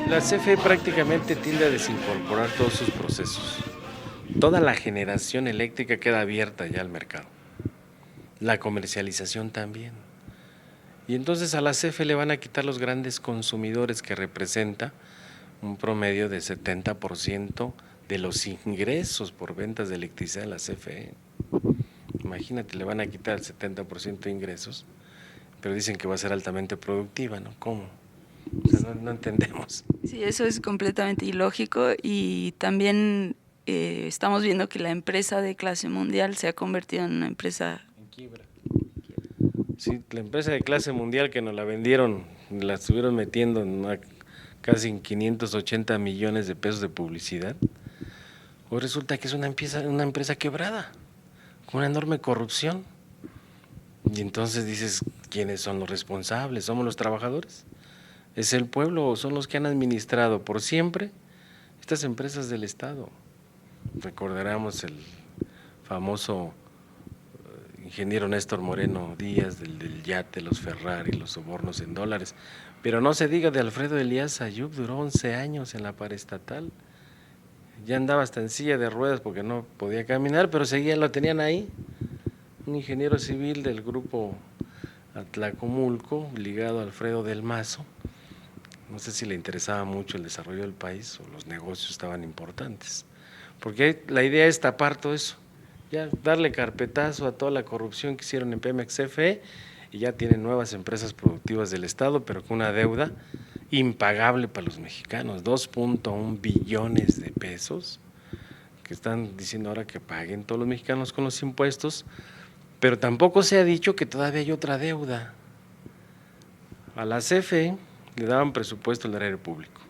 La CFE prácticamente tiende a desincorporar todos sus procesos. Toda la generación eléctrica queda abierta ya al mercado. La comercialización también. Y entonces a la CFE le van a quitar los grandes consumidores que representa un promedio de 70% de los ingresos por ventas de electricidad de la CFE. Imagínate, le van a quitar el 70% de ingresos, pero dicen que va a ser altamente productiva, ¿no? ¿Cómo? O sea, no entendemos. Sí, eso es completamente ilógico y también estamos viendo que la empresa de clase mundial se ha convertido en una empresa En quiebra. Sí, la empresa de clase mundial que nos la vendieron, la estuvieron metiendo en casi en 580 millones de pesos de publicidad, hoy resulta que es una empresa quebrada, con una enorme corrupción. Y entonces dices, ¿quiénes son los responsables? ¿Somos los trabajadores? ¿Es el pueblo o son los que han administrado por siempre estas empresas del Estado? Recordaremos el famoso ingeniero Néstor Moreno Díaz, del yate, los Ferrari, los sobornos en dólares. Pero no se diga de Alfredo Elías Ayub, duró 11 años en la paraestatal. Ya andaba hasta en silla de ruedas porque no podía caminar, pero seguía, lo tenían ahí. Un ingeniero civil del grupo Atlacomulco, ligado a Alfredo del Mazo. No sé si le interesaba mucho el desarrollo del país o los negocios estaban importantes. Porque la idea es tapar todo eso, ya darle carpetazo a toda la corrupción que hicieron en Pemex CFE y ya tienen nuevas empresas productivas del Estado, pero con una deuda impagable para los mexicanos, 2.1 billones de pesos, que están diciendo ahora que paguen todos los mexicanos con los impuestos, pero tampoco se ha dicho que todavía hay otra deuda. A la CFE le daban presupuesto al erario público.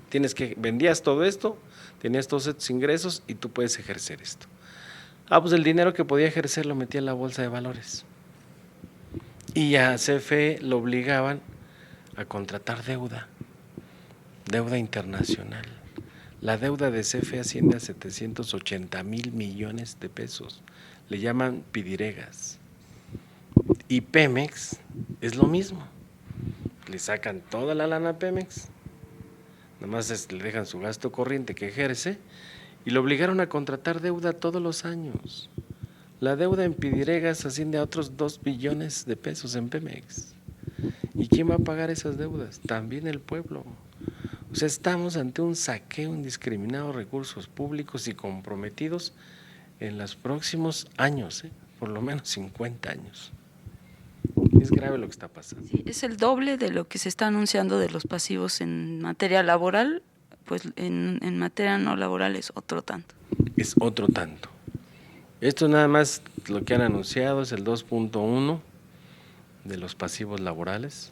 Tienes que, vendías todo esto, tenías todos estos ingresos y tú puedes ejercer esto. Pues el dinero que podía ejercer lo metía en la bolsa de valores. Y a CFE lo obligaban a contratar deuda internacional. La deuda de CFE asciende a 780,000 millones de pesos. Le llaman pidiregas. Y Pemex es lo mismo. Le sacan toda la lana a Pemex, nada más le dejan su gasto corriente que ejerce y lo obligaron a contratar deuda todos los años. La deuda en pidiregas asciende a otros 2 billones de pesos en Pemex. ¿Y quién va a pagar esas deudas? También el pueblo. O sea, estamos ante un saqueo indiscriminado de recursos públicos y comprometidos en los próximos años, por lo menos 50 años. Es grave lo que está pasando. Sí, es el doble de lo que se está anunciando de los pasivos en materia laboral, pues en materia no laboral es otro tanto. Es otro tanto. Esto nada más lo que han anunciado es el 2.1 de los pasivos laborales,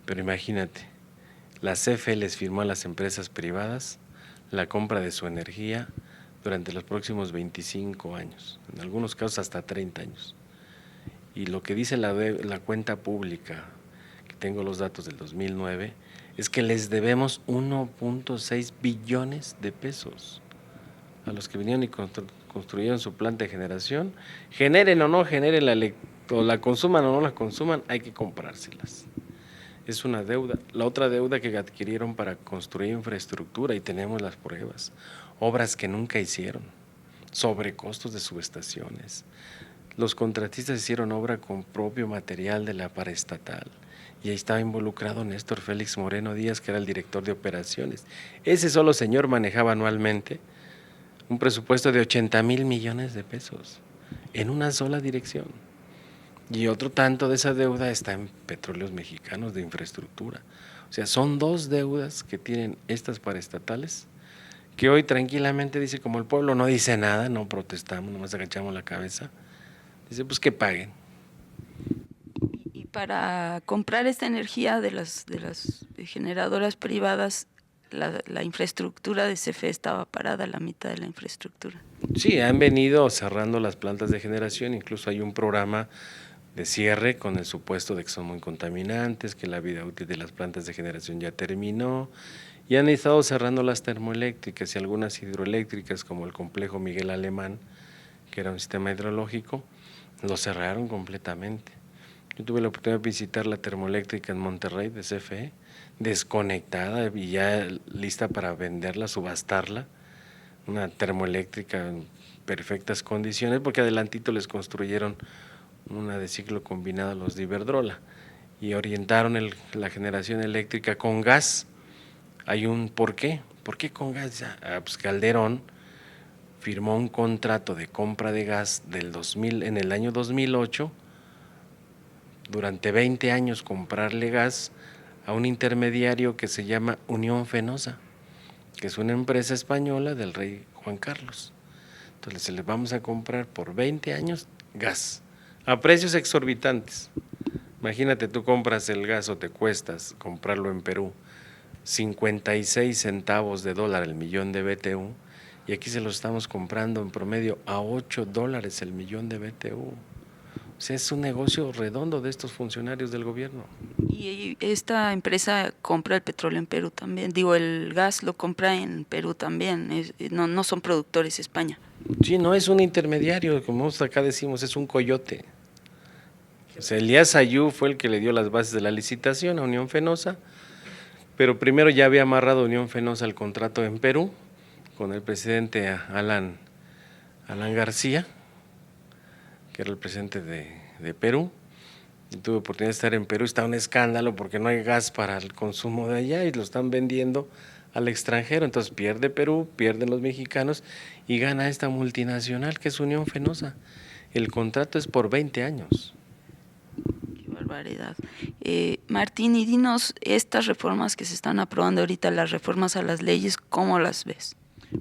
pero imagínate, la CFE les firmó a las empresas privadas la compra de su energía durante los próximos 25 años, en algunos casos hasta 30 años. Y lo que dice la cuenta pública, que tengo los datos del 2009, es que les debemos 1.6 billones de pesos a los que vinieron y construyeron su planta de generación. Generen o no generen o la consuman o no la consuman, hay que comprárselas. Es una deuda. La otra deuda que adquirieron para construir infraestructura, y tenemos las pruebas, obras que nunca hicieron, sobrecostos de subestaciones. Los contratistas hicieron obra con propio material de la paraestatal y ahí estaba involucrado Néstor Félix Moreno Díaz, que era el director de operaciones. Ese solo señor manejaba anualmente un presupuesto de 80,000 millones de pesos en una sola dirección. Y otro tanto de esa deuda está en Petróleos Mexicanos de infraestructura. O sea, son dos deudas que tienen estas paraestatales, que hoy tranquilamente dice, como el pueblo no dice nada, no protestamos, nomás agachamos la cabeza, dice, pues que paguen. Y para comprar esta energía de las generadoras privadas, la infraestructura de CFE estaba parada, la mitad de la infraestructura. Sí, han venido cerrando las plantas de generación, incluso hay un programa de cierre con el supuesto de que son muy contaminantes, que la vida útil de las plantas de generación ya terminó y han estado cerrando las termoeléctricas y algunas hidroeléctricas como el complejo Miguel Alemán, que era un sistema hidrológico, lo cerraron completamente. Yo tuve la oportunidad de visitar la termoeléctrica en Monterrey de CFE, desconectada y ya lista para venderla, subastarla, una termoeléctrica en perfectas condiciones, porque adelantito les construyeron una de ciclo combinado, los de Iberdrola, y orientaron la generación eléctrica con gas. Hay un ¿por qué? ¿Por qué con gas? Pues Calderón firmó un contrato de compra de gas en el año 2008, durante 20 años comprarle gas a un intermediario que se llama Unión Fenosa, que es una empresa española del rey Juan Carlos. Entonces les vamos a comprar por 20 años gas, a precios exorbitantes. Imagínate, tú compras el gas o te cuestas comprarlo en Perú 56 centavos de dólar el millón de BTU, y aquí se lo estamos comprando en promedio a $8 el millón de BTU. O sea, es un negocio redondo de estos funcionarios del gobierno. Y esta empresa compra el petróleo en Perú también, digo, el gas lo compra en Perú también, no son productores España. Sí, no es un intermediario, como acá decimos, es un coyote. O sea, Elías Ayú fue el que le dio las bases de la licitación a Unión Fenosa, pero primero ya había amarrado Unión Fenosa el contrato en Perú con el presidente Alan García, que era el presidente de Perú. Y tuve oportunidad de estar en Perú, está un escándalo porque no hay gas para el consumo de allá y lo están vendiendo al extranjero. Entonces pierde Perú, pierden los mexicanos y gana esta multinacional que es Unión Fenosa. El contrato es por 20 años. Qué barbaridad. Martín, y dinos, estas reformas que se están aprobando ahorita, las reformas a las leyes, ¿cómo las ves?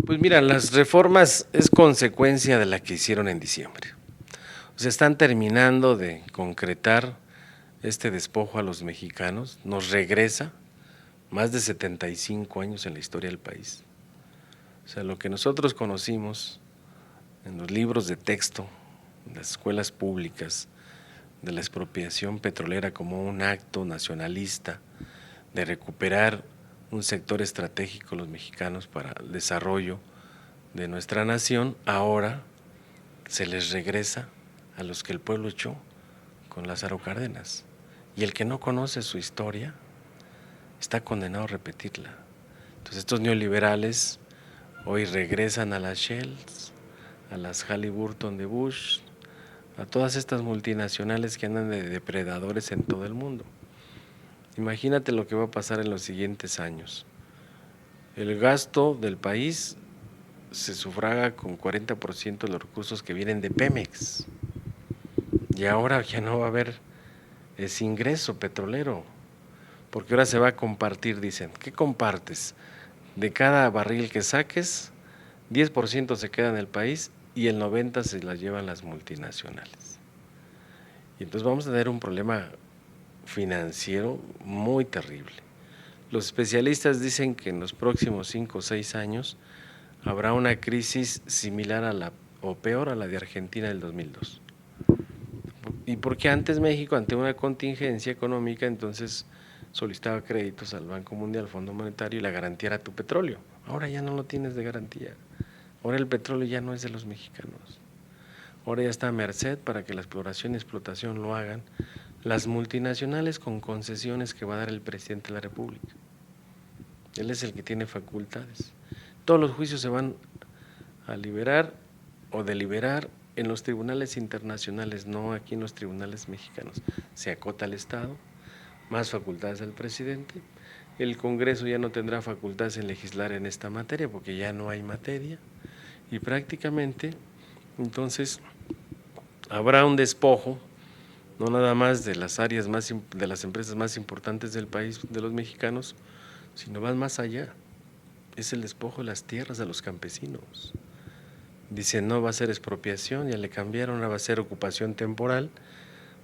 Pues mira, las reformas es consecuencia de la que hicieron en diciembre. O sea, están terminando de concretar este despojo a los mexicanos, nos regresa más de 75 años en la historia del país. O sea, lo que nosotros conocimos en los libros de texto, en las escuelas públicas, de la expropiación petrolera como un acto nacionalista de recuperar un sector estratégico los mexicanos para el desarrollo de nuestra nación, ahora se les regresa a los que el pueblo echó con Lázaro Cárdenas. Y el que no conoce su historia está condenado a repetirla. Entonces estos neoliberales hoy regresan a las Shells, a las Halliburton de Bush, a todas estas multinacionales que andan de depredadores en todo el mundo. Imagínate lo que va a pasar en los siguientes años. El gasto del país se sufraga con 40% de los recursos que vienen de Pemex. Y ahora ya no va a haber ese ingreso petrolero, porque ahora se va a compartir, dicen. ¿Qué compartes? De cada barril que saques, 10% se queda en el país y el 90% se la llevan las multinacionales. Y entonces vamos a tener un problema financiero muy terrible. Los especialistas dicen que en los próximos 5 o 6 años habrá una crisis similar a la, o peor a la de Argentina del 2002. Y porque antes México, ante una contingencia económica, entonces solicitaba créditos al Banco Mundial, al Fondo Monetario, y la garantía era tu petróleo. Ahora ya no lo tienes de garantía. Ahora el petróleo ya no es de los mexicanos. Ahora ya está a merced para que la exploración y explotación lo hagan las multinacionales con concesiones que va a dar el presidente de la República. Él es el que tiene facultades. Todos los juicios se van a liberar o deliberar en los tribunales internacionales, no aquí en los tribunales mexicanos. Se acota al Estado, más facultades al presidente. El Congreso ya no tendrá facultades en legislar en esta materia porque ya no hay materia y prácticamente entonces habrá un despojo, no nada más de las áreas de las empresas más importantes del país, de los mexicanos, sino van más allá. Es el despojo de las tierras de los campesinos. Dicen, no va a ser expropiación, ya le cambiaron, ahora va a ser ocupación temporal.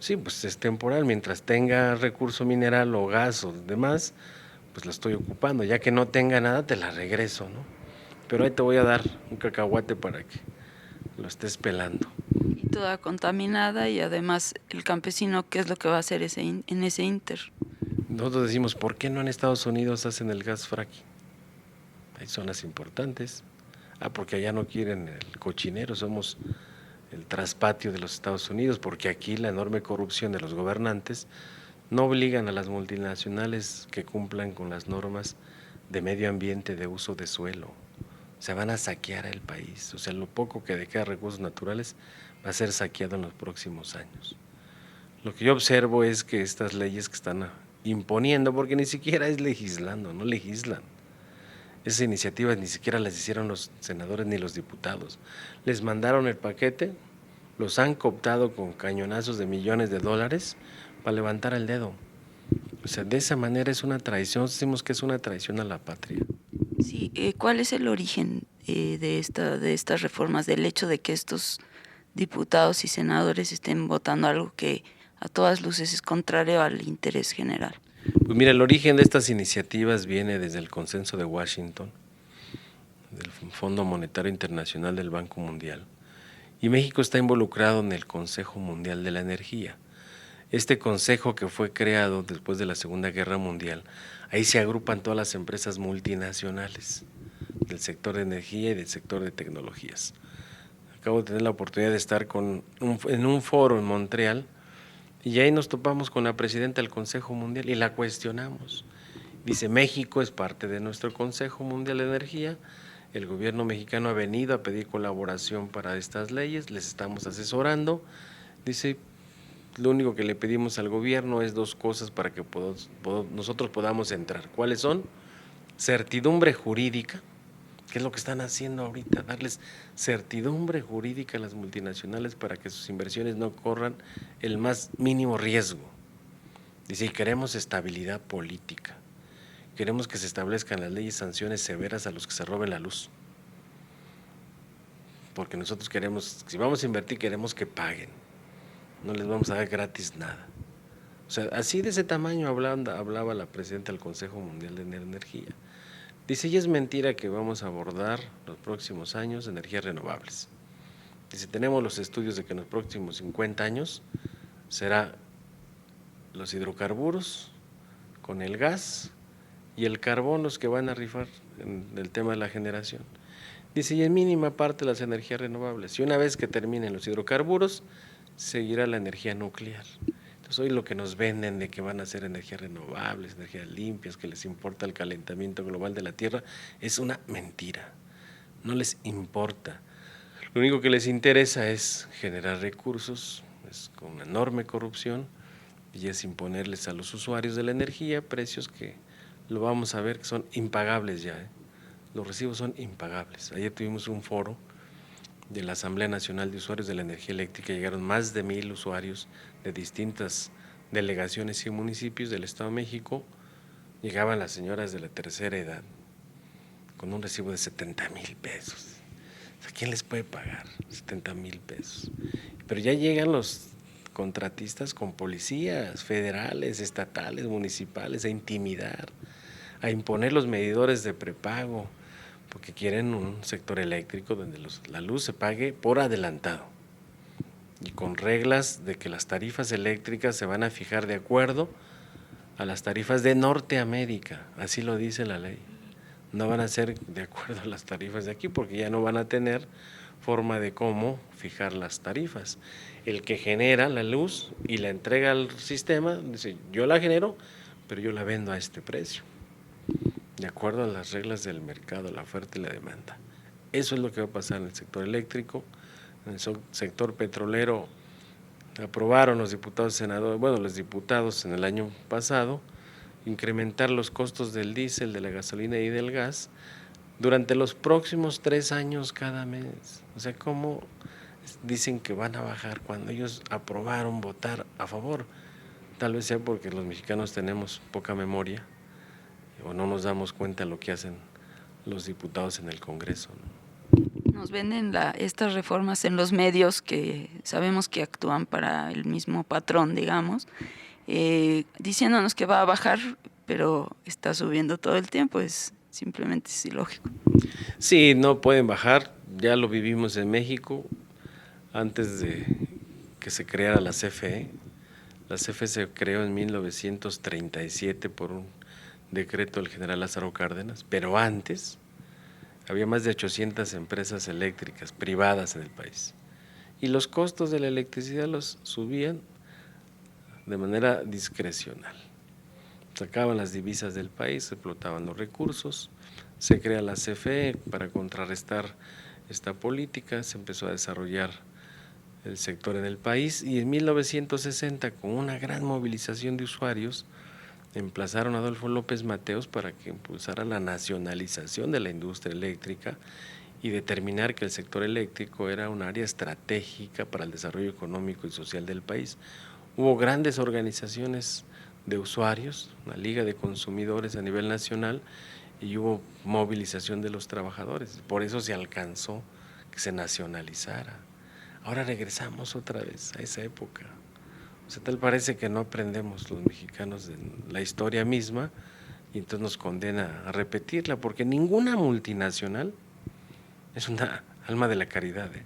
Sí, pues es temporal, mientras tenga recurso mineral o gas o demás, pues la estoy ocupando. Ya que no tenga nada, te la regreso, ¿no? Pero ahí te voy a dar un cacahuate para que lo estés pelando. Y toda contaminada, y además el campesino, ¿qué es lo que va a hacer en ese inter? Nosotros decimos, ¿por qué no en Estados Unidos hacen el gas fracking? hay zonas importantes. Porque allá no quieren el cochinero, somos el traspatio de los Estados Unidos, porque aquí la enorme corrupción de los gobernantes no obligan a las multinacionales que cumplan con las normas de medio ambiente, de uso de suelo. Se van a saquear el país, o sea, lo poco que de cada recursos naturales va a ser saqueado en los próximos años. Lo que yo observo es que estas leyes que están imponiendo, porque ni siquiera es legislando, no legislan. Esas iniciativas ni siquiera las hicieron los senadores ni los diputados. Les mandaron el paquete, los han cooptado con cañonazos de millones de dólares para levantar el dedo. O sea, de esa manera es una traición, decimos que es una traición a la patria. Sí, ¿cuál es el origen de estas reformas, del hecho de que estos diputados y senadores estén votando algo que a todas luces es contrario al interés general? Pues mira, el origen de estas iniciativas viene desde el consenso de Washington, del Fondo Monetario Internacional, del Banco Mundial, y México está involucrado en el Consejo Mundial de la Energía. Este consejo, que fue creado después de la Segunda Guerra Mundial, ahí se agrupan todas las empresas multinacionales del sector de energía y del sector de tecnologías. Acabo de tener la oportunidad de estar en un foro en Montreal, y ahí nos topamos con la presidenta del Consejo Mundial y la cuestionamos. Dice, México es parte de nuestro Consejo Mundial de Energía, el gobierno mexicano ha venido a pedir colaboración para estas leyes, les estamos asesorando. Dice, lo único que le pedimos al gobierno es dos cosas para que nosotros podamos entrar. ¿Cuáles son? Certidumbre jurídica, que es lo que están haciendo ahorita, darles certidumbre jurídica a las multinacionales para que sus inversiones no corran el más mínimo riesgo. Dice, y queremos estabilidad política, queremos que se establezcan las leyes, sanciones severas a los que se roben la luz, porque nosotros queremos, si vamos a invertir, queremos que paguen, no les vamos a dar gratis nada. O sea, así de ese tamaño hablaba la presidenta del Consejo Mundial de Energía. Dice, y es mentira que vamos a abordar los próximos años energías renovables. Dice, tenemos los estudios de que en los próximos 50 años será los hidrocarburos con el gas y el carbón los que van a rifar en el tema de la generación. Dice, y en mínima parte las energías renovables. Y una vez que terminen los hidrocarburos, seguirá la energía nuclear. Entonces hoy lo que nos venden de que van a ser energías renovables, energías limpias, que les importa el calentamiento global de la Tierra, es una mentira. No les importa. Lo único que les interesa es generar recursos, es con una enorme corrupción, y es imponerles a los usuarios de la energía precios que lo vamos a ver que son impagables ya. Los recibos son impagables. Ayer tuvimos un foro de la Asamblea Nacional de Usuarios de la Energía Eléctrica, llegaron más de 1,000 usuarios de distintas delegaciones y municipios del Estado de México. Llegaban las señoras de la tercera edad con un recibo de 70,000 pesos. O sea, ¿quién les puede pagar 70,000 pesos? Pero ya llegan los contratistas con policías federales, estatales, municipales a intimidar, a imponer los medidores de prepago, porque quieren un sector eléctrico donde la luz se pague por adelantado y con reglas de que las tarifas eléctricas se van a fijar de acuerdo a las tarifas de Norteamérica, así lo dice la ley. No van a ser de acuerdo a las tarifas de aquí porque ya no van a tener forma de cómo fijar las tarifas. El que genera la luz y la entrega al sistema dice, yo la genero, pero yo la vendo a este precio, de acuerdo a las reglas del mercado, la oferta y la demanda. Eso es lo que va a pasar en el sector eléctrico. En el sector petrolero aprobaron los diputados y senadores, bueno, los diputados en el año pasado, incrementar los costos del diésel, de la gasolina y del gas durante los próximos 3 años cada mes. O sea, ¿cómo dicen que van a bajar cuando ellos aprobaron votar a favor? Tal vez sea porque los mexicanos tenemos poca memoria o no nos damos cuenta de lo que hacen los diputados en el Congreso, ¿no? Nos venden estas reformas en los medios que sabemos que actúan para el mismo patrón, digamos, diciéndonos que va a bajar, pero está subiendo todo el tiempo, simplemente es ilógico. Sí, no pueden bajar, ya lo vivimos en México antes de que se creara la CFE. La CFE se creó en 1937 por un decreto del general Lázaro Cárdenas, pero antes Había más de 800 empresas eléctricas privadas en el país. Y los costos de la electricidad los subían de manera discrecional. Sacaban las divisas del país, explotaban los recursos, se crea la CFE para contrarrestar esta política, se empezó a desarrollar el sector en el país y en 1960, con una gran movilización de usuarios, emplazaron a Adolfo López Mateos para que impulsara la nacionalización de la industria eléctrica y determinar que el sector eléctrico era un área estratégica para el desarrollo económico y social del país. Hubo grandes organizaciones de usuarios, una liga de consumidores a nivel nacional y hubo movilización de los trabajadores. Por eso se alcanzó que se nacionalizara. Ahora regresamos otra vez a esa época. O sea, tal parece que no aprendemos los mexicanos de la historia misma y entonces nos condena a repetirla, porque ninguna multinacional es una alma de la caridad, ¿eh?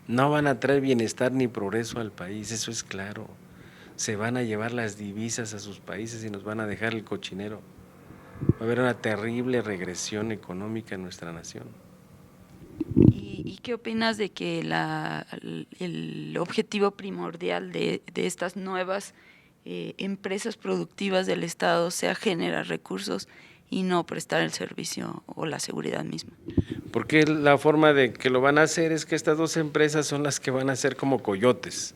No van a traer bienestar ni progreso al país, eso es claro. Se van a llevar las divisas a sus países y nos van a dejar el cochinero. Va a haber una terrible regresión económica en nuestra nación. ¿Y qué opinas de que el objetivo primordial de estas nuevas empresas productivas del Estado sea generar recursos y no prestar el servicio o la seguridad misma? Porque la forma de que lo van a hacer es que estas dos empresas son las que van a ser como coyotes.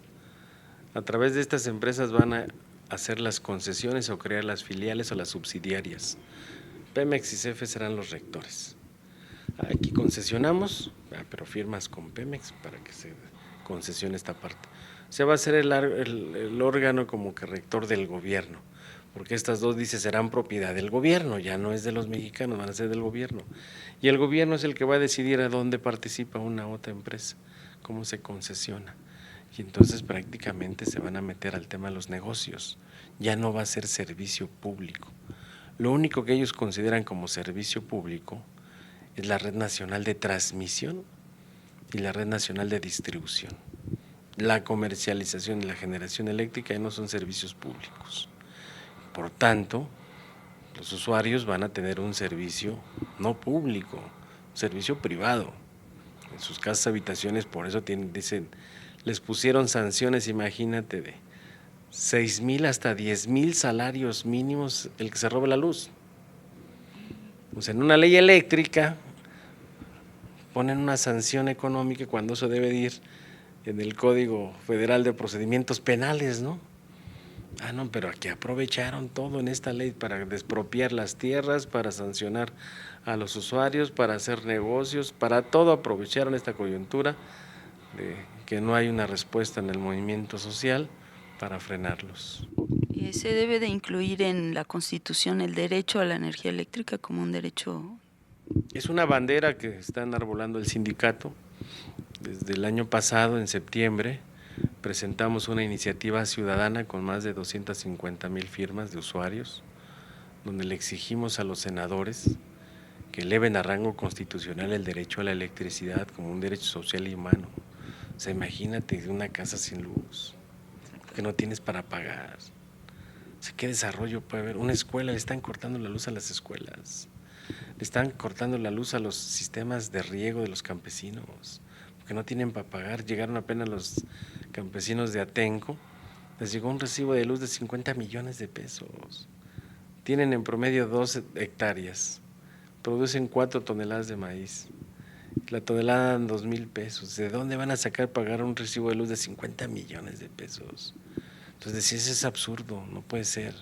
A través de estas empresas van a hacer las concesiones o crear las filiales o las subsidiarias. Pemex y CFE serán los rectores. Aquí concesionamos, pero firmas con Pemex para que se concesione esta parte. O sea, va a ser el órgano como que rector del gobierno, porque estas dos, dice, serán propiedad del gobierno, ya no es de los mexicanos, van a ser del gobierno. Y el gobierno es el que va a decidir a dónde participa una otra empresa, cómo se concesiona. Y entonces prácticamente se van a meter al tema de los negocios, ya no va a ser servicio público. Lo único que ellos consideran como servicio público es la red nacional de transmisión y la red nacional de distribución. La comercialización y la generación eléctrica ya no son servicios públicos. Por tanto, los usuarios van a tener un servicio no público, un servicio privado. En sus casas, habitaciones, por eso dicen, les pusieron sanciones, imagínate, de 6,000 hasta 10,000 salarios mínimos el que se robe la luz. Pues en una ley eléctrica ponen una sanción económica cuando eso debe de ir en el Código Federal de Procedimientos Penales, ¿no? No, pero aquí aprovecharon todo en esta ley para despropiar las tierras, para sancionar a los usuarios, para hacer negocios, para todo aprovecharon esta coyuntura de que no hay una respuesta en el movimiento social para frenarlos. Se debe de incluir en la Constitución el derecho a la energía eléctrica como un derecho. Es una bandera que está enarbolando el sindicato. Desde el año pasado, en septiembre, presentamos una iniciativa ciudadana con más de 250,000 firmas de usuarios, donde le exigimos a los senadores que eleven a rango constitucional el derecho a la electricidad como un derecho social y humano. O sea, imagínate una casa sin luz, que no tienes para pagar. O sea, ¿qué desarrollo puede haber? Una escuela, le están cortando la luz a las escuelas, le están cortando la luz a los sistemas de riego de los campesinos, porque no tienen para pagar. Llegaron apenas los campesinos de Atenco, les llegó un recibo de luz de 50 millones de pesos. Tienen en promedio 2 hectáreas, producen 4 toneladas de maíz, la tonelada en 2,000 pesos. ¿De dónde van a sacar pagar un recibo de luz de 50 millones de pesos? Entonces decís, es absurdo, no puede ser.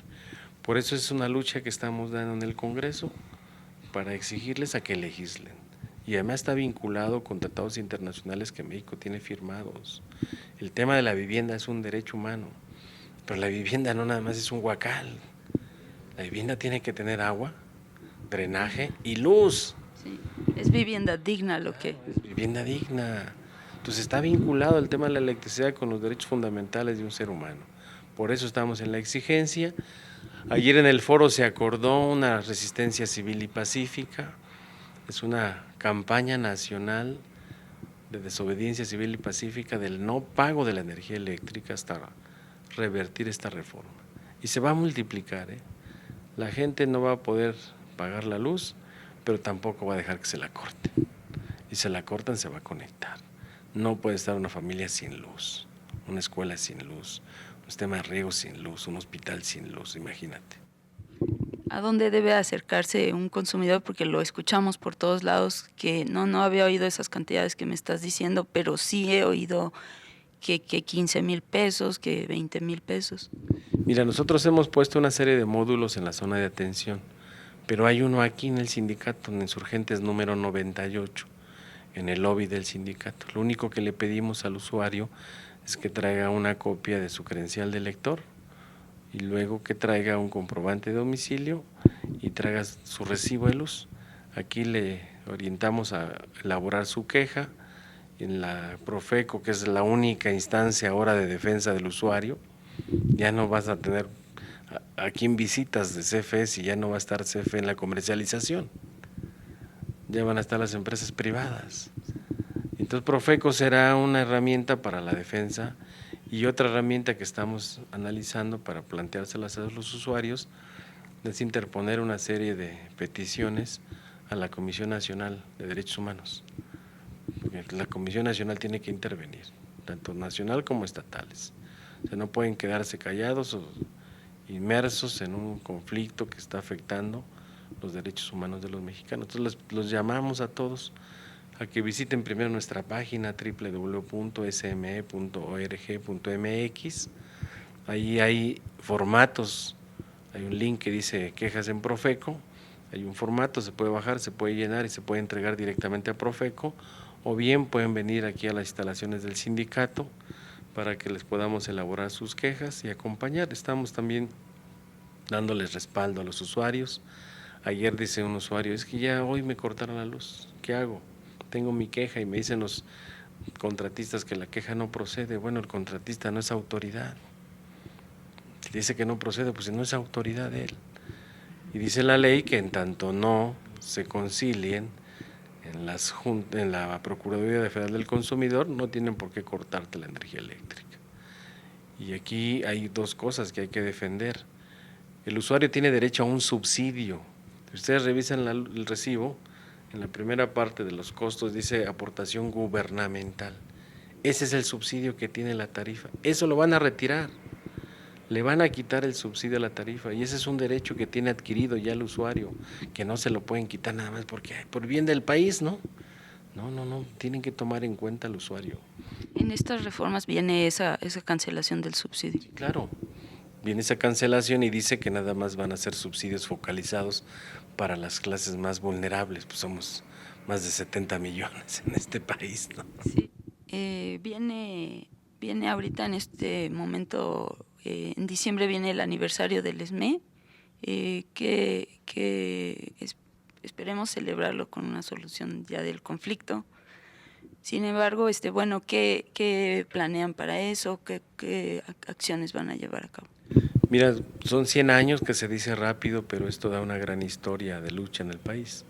Por eso es una lucha que estamos dando en el Congreso para exigirles a que legislen. Y además está vinculado con tratados internacionales que México tiene firmados. El tema de la vivienda es un derecho humano, pero la vivienda no nada más es un huacal. La vivienda tiene que tener agua, drenaje y luz. Sí, es vivienda digna lo que. Es vivienda digna. Entonces está vinculado el tema de la electricidad con los derechos fundamentales de un ser humano. Por eso estamos en la exigencia. Ayer en el foro se acordó una resistencia civil y pacífica. Es una campaña nacional de desobediencia civil y pacífica del no pago de la energía eléctrica hasta revertir esta reforma. Y se va a multiplicar, ¿eh? La gente no va a poder pagar la luz, pero tampoco va a dejar que se la corten. Y se la cortan, se va a conectar. No puede estar una familia sin luz, una escuela sin luz, un sistema de riego sin luz, un hospital sin luz, imagínate. ¿A dónde debe acercarse un consumidor? Porque lo escuchamos por todos lados, que no había oído esas cantidades que me estás diciendo, pero sí he oído que 15,000 pesos, que 20,000 pesos. Mira, nosotros hemos puesto una serie de módulos en la zona de atención, pero hay uno aquí en el sindicato, en Insurgentes número 98, en el lobby del sindicato. Lo único que le pedimos al usuario es que traiga una copia de su credencial de lector y luego que traiga un comprobante de domicilio y traiga su recibo de luz. Aquí le orientamos a elaborar su queja en la Profeco, que es la única instancia ahora de defensa del usuario. Ya no vas a tener a quién visitas de CFE si ya no va a estar CFE en la comercialización. Ya van a estar las empresas privadas. Entonces Profeco será una herramienta para la defensa y otra herramienta que estamos analizando para planteárselas a los usuarios es interponer una serie de peticiones a la Comisión Nacional de Derechos Humanos. Porque la Comisión Nacional tiene que intervenir, tanto nacional como estatales. O sea, no pueden quedarse callados o inmersos en un conflicto que está afectando los derechos humanos de los mexicanos. Entonces los llamamos a todos a que visiten primero nuestra página www.sme.org.mx. Ahí hay formatos, hay un link que dice quejas en Profeco, hay un formato, se puede bajar, se puede llenar y se puede entregar directamente a Profeco, o bien pueden venir aquí a las instalaciones del sindicato para que les podamos elaborar sus quejas y acompañar. Estamos también dándoles respaldo a los usuarios. Ayer dice un usuario, es que ya hoy me cortaron la luz, ¿qué hago? Tengo mi queja y me dicen los contratistas que la queja no procede. Bueno, el contratista no es autoridad. Si dice que no procede, pues no es autoridad de él. Y dice la ley que en tanto no se concilien en la Procuraduría Federal del Consumidor, no tienen por qué cortarte la energía eléctrica. Y aquí hay dos cosas que hay que defender. El usuario tiene derecho a un subsidio. Si ustedes revisan el recibo, en la primera parte de los costos dice aportación gubernamental. Ese es el subsidio que tiene la tarifa. Eso lo van a retirar. Le van a quitar el subsidio a la tarifa y ese es un derecho que tiene adquirido ya el usuario, que no se lo pueden quitar nada más porque por bien del país, ¿no? No, tienen que tomar en cuenta al usuario. En estas reformas viene esa cancelación del subsidio. Sí, claro, viene esa cancelación y dice que nada más van a ser subsidios focalizados para las clases más vulnerables, pues somos más de 70 millones en este país, ¿no? Sí. Viene ahorita en este momento, en diciembre viene el aniversario del ESME, esperemos celebrarlo con una solución ya del conflicto. Sin embargo, bueno, ¿qué planean para eso? ¿Qué acciones van a llevar a cabo? Mira, son 100 años que se dice rápido, pero esto da una gran historia de lucha en el país.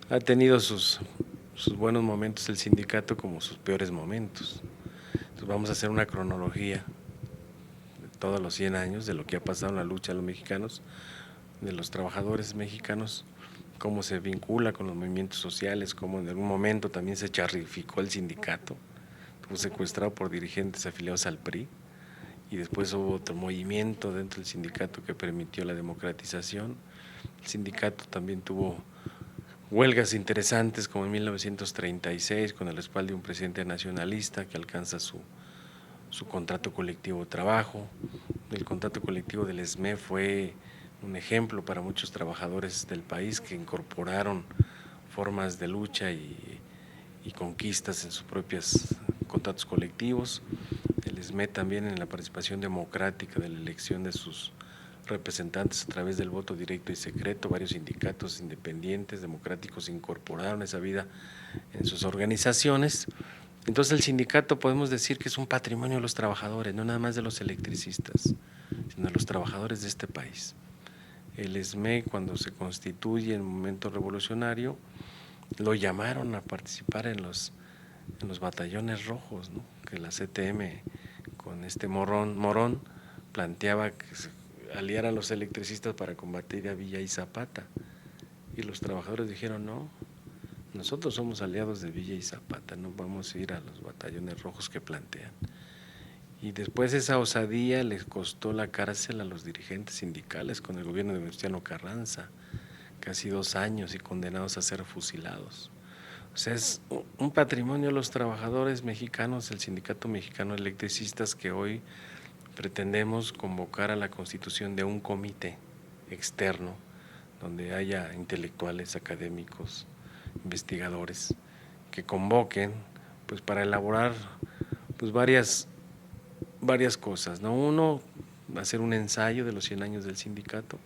Ha tenido sus buenos momentos el sindicato como sus peores momentos. Entonces vamos a hacer una cronología de todos los 100 años de lo que ha pasado en la lucha de los mexicanos, de los trabajadores mexicanos, cómo se vincula con los movimientos sociales, cómo en algún momento también se charrificó el sindicato, fue secuestrado por dirigentes afiliados al PRI, y después hubo otro movimiento dentro del sindicato que permitió la democratización. El sindicato también tuvo huelgas interesantes como en 1936 con el respaldo de un presidente nacionalista que alcanza su contrato colectivo de trabajo. El contrato colectivo del ESME fue un ejemplo para muchos trabajadores del país que incorporaron formas de lucha y conquistas en sus propios contratos colectivos. El ESME también en la participación democrática de la elección de sus representantes a través del voto directo y secreto. Varios sindicatos independientes, democráticos, incorporaron esa vida en sus organizaciones. Entonces el sindicato podemos decir que es un patrimonio de los trabajadores, no nada más de los electricistas, sino de los trabajadores de este país. El ESME, cuando se constituye en un momento revolucionario, lo llamaron a participar en los batallones rojos, ¿no? Que la CTM con Morón planteaba que se aliaran los electricistas para combatir a Villa y Zapata. Y los trabajadores dijeron, no, nosotros somos aliados de Villa y Zapata, no vamos a ir a los batallones rojos que plantean. Y después esa osadía les costó la cárcel a los dirigentes sindicales con el gobierno de Venustiano Carranza, casi 2 años y condenados a ser fusilados. O sea, es un patrimonio de los trabajadores mexicanos, el Sindicato Mexicano de Electricistas, que hoy pretendemos convocar a la constitución de un comité externo donde haya intelectuales, académicos, investigadores, que convoquen pues para elaborar pues varias cosas, ¿no? Uno, hacer un ensayo de los 100 años del sindicato.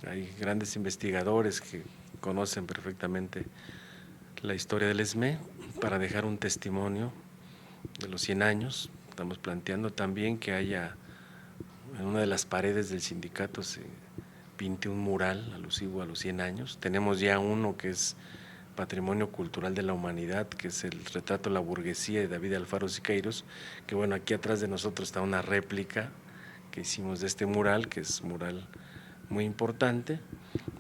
Hay grandes investigadores que conocen perfectamente la historia del ESME para dejar un testimonio de los 100 años. Estamos planteando también que haya en una de las paredes del sindicato se pinte un mural alusivo a los 100 años. Tenemos ya uno que es Patrimonio Cultural de la Humanidad, que es el retrato de la burguesía de David Alfaro Siqueiros, que bueno, aquí atrás de nosotros está una réplica que hicimos de este mural, que es mural muy importante,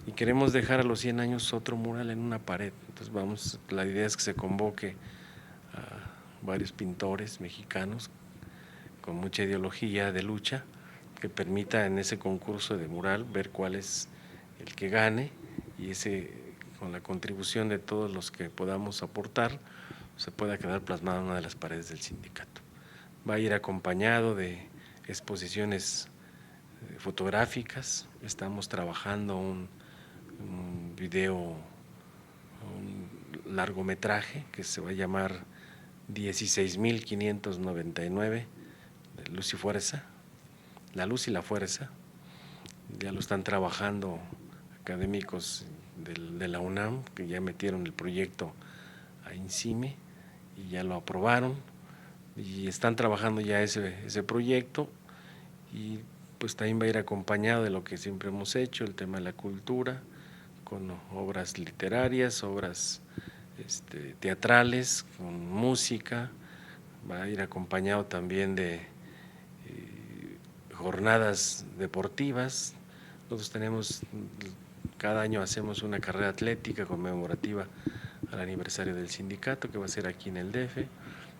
y queremos dejar a los 100 años otro mural en una pared. Entonces la idea es que se convoque a varios pintores mexicanos con mucha ideología de lucha, que permita en ese concurso de mural ver cuál es el que gane, y con la contribución de todos los que podamos aportar, se pueda quedar plasmado en una de las paredes del sindicato. Va a ir acompañado de exposiciones fotográficas. Estamos trabajando un video, un largometraje que se va a llamar 16.599 de Luz y Fuerza, La Luz y la Fuerza. Ya lo están trabajando académicos de la UNAM, que ya metieron el proyecto a INCIME y ya lo aprobaron, y están trabajando ya ese proyecto, y pues también va a ir acompañado de lo que siempre hemos hecho, el tema de la cultura, con obras literarias, obras teatrales, con música. Va a ir acompañado también de jornadas deportivas. Nosotros tenemos, cada año hacemos una carrera atlética conmemorativa al aniversario del sindicato, que va a ser aquí en el DF.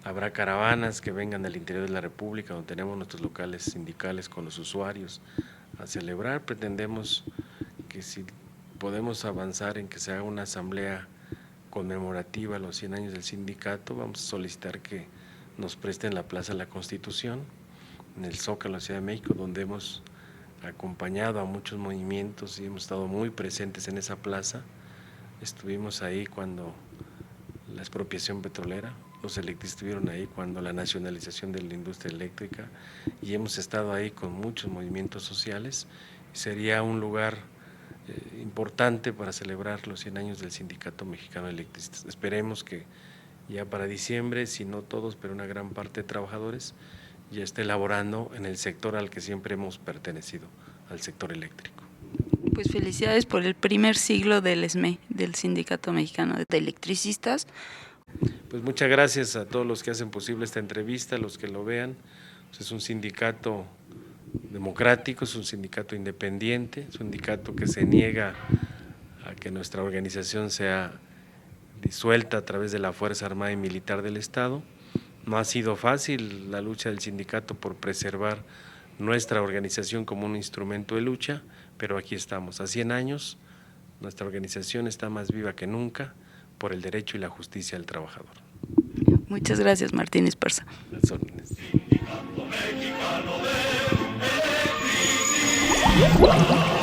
Habrá caravanas que vengan del interior de la República, donde tenemos nuestros locales sindicales con los usuarios a celebrar. Pretendemos que si podemos avanzar en que se haga una asamblea conmemorativa a los 100 años del sindicato, vamos a solicitar que nos presten la Plaza de la Constitución, en el Zócalo de la Ciudad de México, donde hemos acompañado a muchos movimientos y hemos estado muy presentes en esa plaza. Estuvimos ahí cuando la expropiación petrolera, los electricistas estuvieron ahí cuando la nacionalización de la industria eléctrica, y hemos estado ahí con muchos movimientos sociales. Sería un lugar importante para celebrar los 100 años del Sindicato Mexicano de Electricistas. Esperemos que ya para diciembre, si no todos, pero una gran parte de trabajadores ya esté laborando en el sector al que siempre hemos pertenecido, al sector eléctrico. Pues felicidades por el primer siglo del ESME, del Sindicato Mexicano de Electricistas. Pues muchas gracias a todos los que hacen posible esta entrevista, a los que lo vean. Pues es un sindicato democrático, es un sindicato independiente, es un sindicato que se niega a que nuestra organización sea disuelta a través de la Fuerza Armada y Militar del Estado. No ha sido fácil la lucha del sindicato por preservar nuestra organización como un instrumento de lucha, pero aquí estamos. A 100 años, nuestra organización está más viva que nunca por el derecho y la justicia del trabajador. Muchas gracias, Martín Esparza. Las órdenes. Sindicato Mexicano de Electricidad.